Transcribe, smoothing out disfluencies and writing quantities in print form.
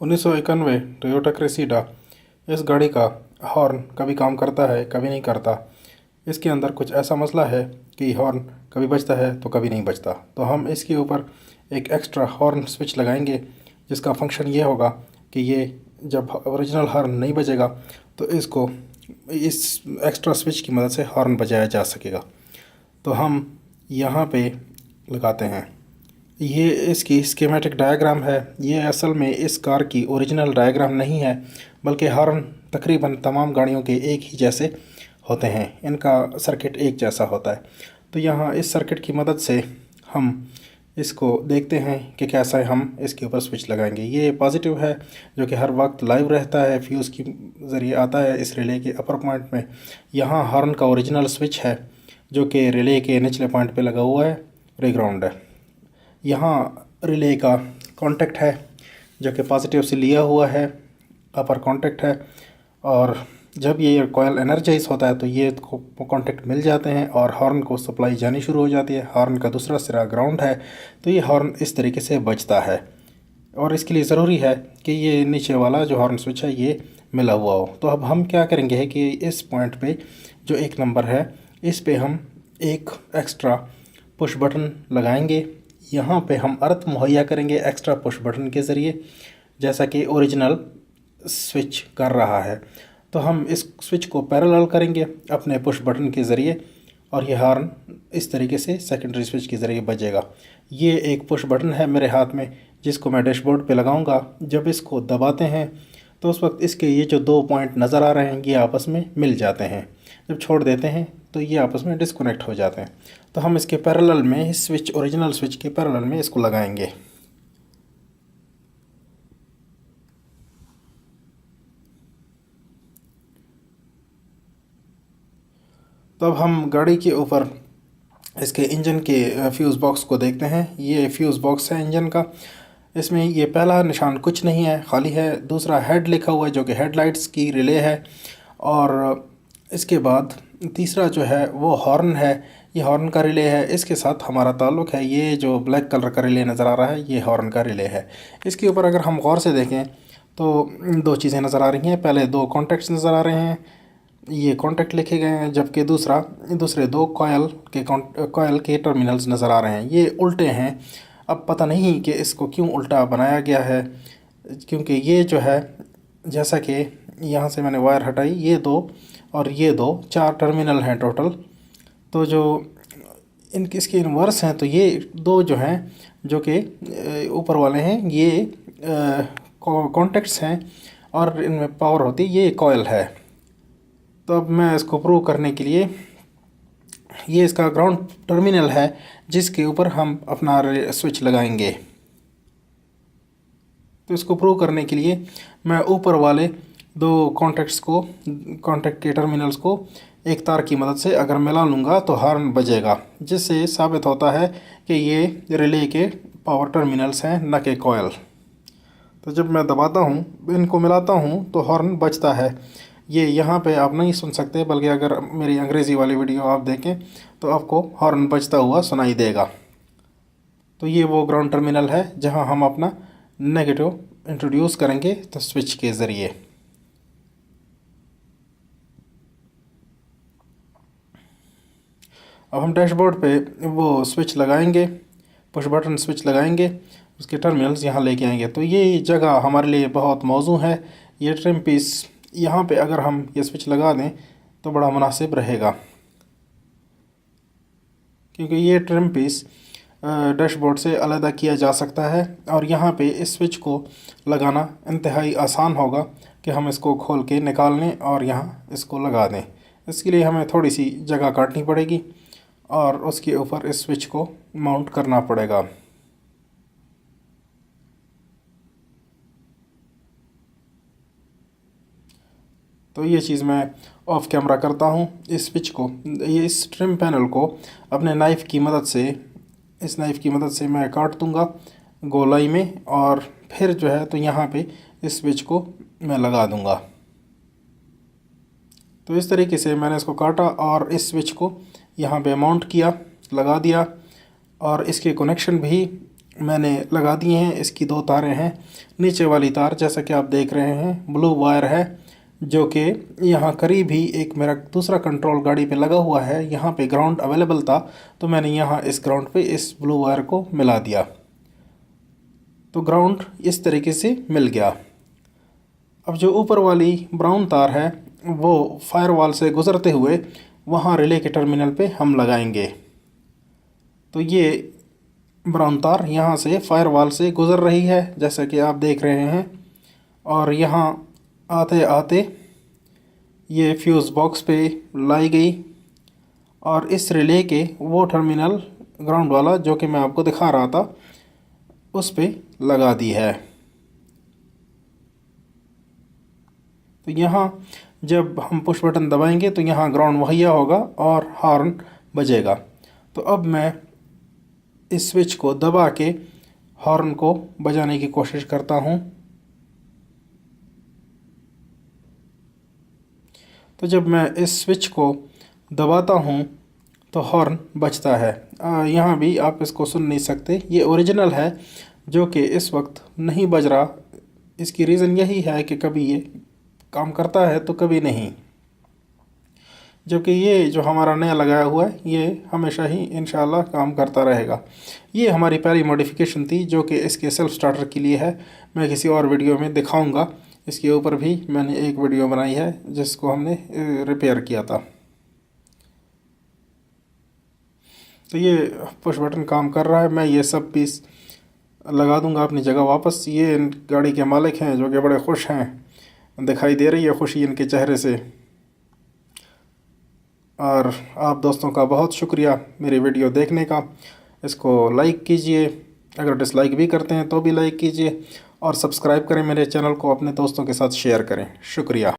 1991 Toyota Cressida. इस गाड़ी का हॉर्न कभी काम करता है, कभी नहीं करता। इसके अंदर कुछ ऐसा मसला है कि हॉर्न कभी बजता है तो कभी नहीं बजता। तो हम इसके ऊपर एक एक्स्ट्रा हॉर्न स्विच लगाएंगे, जिसका फंक्शन ये होगा कि ये जब ओरिजिनल हॉर्न नहीं बजेगा तो इसको इस एक्स्ट्रा स्विच की मदद से हॉर्न बजाया जा सकेगा। तो हम यहाँ पे लगाते हैं। ये इसकी स्कीमेटिक डायग्राम है। ये असल में इस कार की ओरिजिनल डायग्राम नहीं है, बल्कि हॉर्न तकरीबन तमाम गाड़ियों के एक ही जैसे होते हैं। इनका सर्किट एक जैसा होता है। तो यहाँ इस सर्किट की मदद से हम इसको देखते हैं कि कैसा हम इसके ऊपर स्विच लगाएंगे। ये पॉजिटिव है जो कि हर वक्त लाइव रहता है, फ्यूज़ के ज़रिए आता है इस रिले के अपर पॉइंट में। यहाँ हॉर्न का ओरिजिनल स्विच है जो कि रिले के निचले पॉइंट पे लगा हुआ है, रीग्राउंड है। यहाँ रिले का कांटेक्ट है जो कि पॉजिटिव से लिया हुआ है, अपर कांटेक्ट है। और जब ये कॉयल एनर्जाइज होता है तो ये कांटेक्ट मिल जाते हैं और हॉर्न को सप्लाई जानी शुरू हो जाती है। हॉर्न का दूसरा सिरा ग्राउंड है, तो ये हॉर्न इस तरीके से बजता है। और इसके लिए ज़रूरी है कि ये नीचे वाला जो हॉर्न स्विच है ये मिला हुआ हो। तो अब हम क्या करेंगे कि इस पॉइंट पे जो एक नंबर है, इस पे हम एक एक्स्ट्रा पुश बटन लगाएंगे। यहाँ पे हम अर्थ मुहैया करेंगे एक्स्ट्रा पुश बटन के ज़रिए, जैसा कि ओरिजिनल स्विच कर रहा है। तो हम इस स्विच को पैरेलल करेंगे अपने पुश बटन के ज़रिए और ये हॉर्न इस तरीके से सेकेंडरी स्विच के ज़रिए बजेगा। ये एक पुश बटन है मेरे हाथ में, जिसको मैं डैशबोर्ड पे लगाऊंगा। जब इसको दबाते हैं तो उस वक्त इसके ये जो दो पॉइंट नज़र आ रहे हैं ये आपस में मिल जाते हैं। जब छोड़ देते हैं तो ये आपस में डिस्कनेक्ट हो जाते हैं। तो हम इसके पैरेलल में इस स्विच, ओरिजिनल स्विच के पैरेलल में इसको लगाएंगे। तो अब हम गाड़ी के ऊपर इसके इंजन के फ्यूज़ बॉक्स को देखते हैं। ये फ्यूज़ बॉक्स है इंजन का। इसमें ये पहला निशान कुछ नहीं है, खाली है। दूसरा हेड लिखा हुआ है जो कि हेडलाइट्स की रिले है। और इसके बाद तीसरा जो है वो हॉर्न है, ये हॉर्न का रिले है। इसके साथ हमारा ताल्लुक़ है। ये जो ब्लैक कलर का रिले नज़र आ रहा है ये हॉर्न का रिले है। इसके ऊपर अगर हम गौर से देखें तो दो चीज़ें नज़र आ रही हैं। पहले दो कॉन्टैक्ट्स नज़र आ रहे हैं, ये कॉन्टैक्ट लिखे गए हैं, जबकि दूसरे दो कॉयल के टर्मिनल्स नज़र आ रहे हैं। ये उल्टे हैं। अब पता नहीं कि इसको क्यों उल्टा बनाया गया है, क्योंकि ये जो है, जैसा कि यहाँ से मैंने वायर हटाई, ये दो और ये दो, चार टर्मिनल हैं टोटल। तो जो इसके इन्वर्स हैं, तो ये दो जो हैं जो कि ऊपर वाले हैं ये कॉन्टैक्ट्स हैं और इनमें पावर होती है, ये कॉयल है। तो अब मैं इसको प्रूव करने के लिए, ये इसका ग्राउंड टर्मिनल है जिसके ऊपर हम अपना स्विच लगाएंगे। तो इसको प्रूव करने के लिए मैं ऊपर वाले दो कॉन्टैक्ट के टर्मिनल्स को एक तार की मदद से अगर मिला लूँगा तो हॉर्न बजेगा, जिससे साबित होता है कि ये रिले के पावर टर्मिनल्स हैं, न कि कॉयल। तो जब मैं दबाता हूँ, इनको मिलाता हूँ तो हॉर्न बजता है। ये यहाँ पे आप नहीं सुन सकते, बल्कि अगर मेरी अंग्रेज़ी वाली वीडियो आप देखें तो आपको हॉर्न बजता हुआ सुनाई देगा। तो ये वो ग्राउंड टर्मिनल है जहाँ हम अपना नेगेटिव इंट्रोड्यूस करेंगे तो स्विच के ज़रिए। अब हम डैशबोर्ड पे वो स्विच लगाएंगे, पुश बटन स्विच लगाएंगे, उसके टर्मिनल्स यहाँ लेके आएंगे। तो ये जगह हमारे लिए बहुत मौजू है। ये ट्रिम पीस यहाँ पे अगर हम ये स्विच लगा दें तो बड़ा मुनासिब रहेगा, क्योंकि ये ट्रिम पीस डैशबोर्ड से अलग किया जा सकता है। और यहाँ पे इस स्विच को लगाना इंतहाई आसान होगा कि हम इसको खोल के निकाल लें और यहाँ इसको लगा दें। इसके लिए हमें थोड़ी सी जगह काटनी पड़ेगी और उसके ऊपर इस स्विच को माउंट करना पड़ेगा। तो ये चीज़ मैं ऑफ कैमरा करता हूँ। इस स्विच को, ये इस ट्रिम पैनल को अपने नाइफ़ की मदद से, इस नाइफ़ की मदद से मैं काट दूँगा गोलाई में, और फिर जो है तो यहाँ पे इस स्विच को मैं लगा दूँगा। तो इस तरीके से मैंने इसको काटा और इस स्विच को यहाँ पे माउंट किया, लगा दिया। और इसके कनेक्शन भी मैंने लगा दिए हैं। इसकी 2 तारें हैं। नीचे वाली तार जैसा कि आप देख रहे हैं ब्लू वायर है, जो कि यहाँ करीब ही एक मेरा दूसरा कंट्रोल गाड़ी पे लगा हुआ है। यहाँ पे ग्राउंड अवेलेबल था तो मैंने यहाँ इस ग्राउंड पे इस ब्लू वायर को मिला दिया, तो ग्राउंड इस तरीके से मिल गया। अब जो ऊपर वाली ब्राउन तार है वो फायरवॉल से गुज़रते हुए वहाँ रिले के टर्मिनल पे हम लगाएंगे। तो ये ब्राउन तार यहाँ से फायरवॉल से गुज़र रही है जैसा कि आप देख रहे हैं, और यहाँ आते आते ये फ्यूज़ बॉक्स पे लाई गई और इस रिले के वो टर्मिनल ग्राउंड वाला जो कि मैं आपको दिखा रहा था उस पे लगा दी है। तो यहाँ जब हम पुश बटन दबाएंगे तो यहाँ ग्राउंड मुहैया होगा और हॉर्न बजेगा। तो अब मैं इस स्विच को दबा के हॉर्न को बजाने की कोशिश करता हूँ। तो जब मैं इस स्विच को दबाता हूँ तो हॉर्न बजता है। यहाँ भी आप इसको सुन नहीं सकते, ये ओरिजिनल है जो कि इस वक्त नहीं बज रहा। इसकी रीज़न यही है कि कभी ये काम करता है तो कभी नहीं, जबकि ये जो हमारा नया लगाया हुआ है ये हमेशा ही इंशाल्लाह काम करता रहेगा। ये हमारी पहली मॉडिफिकेशन थी जो कि इसके सेल्फ स्टार्टर के लिए है। मैं किसी और वीडियो में दिखाऊंगा। इसके ऊपर भी मैंने एक वीडियो बनाई है जिसको हमने रिपेयर किया था। तो ये पुश बटन काम कर रहा है। मैं ये सब पीस लगा दूंगा अपनी जगह वापस। ये गाड़ी के मालिक हैं जो कि बड़े खुश हैं, दिखाई दे रही है खुशी इनके चेहरे से। और आप दोस्तों का बहुत शुक्रिया मेरी वीडियो देखने का। इसको लाइक कीजिए, अगर डिसलाइक भी करते हैं तो भी लाइक कीजिए, और सब्सक्राइब करें मेरे चैनल को, अपने दोस्तों के साथ शेयर करें। शुक्रिया।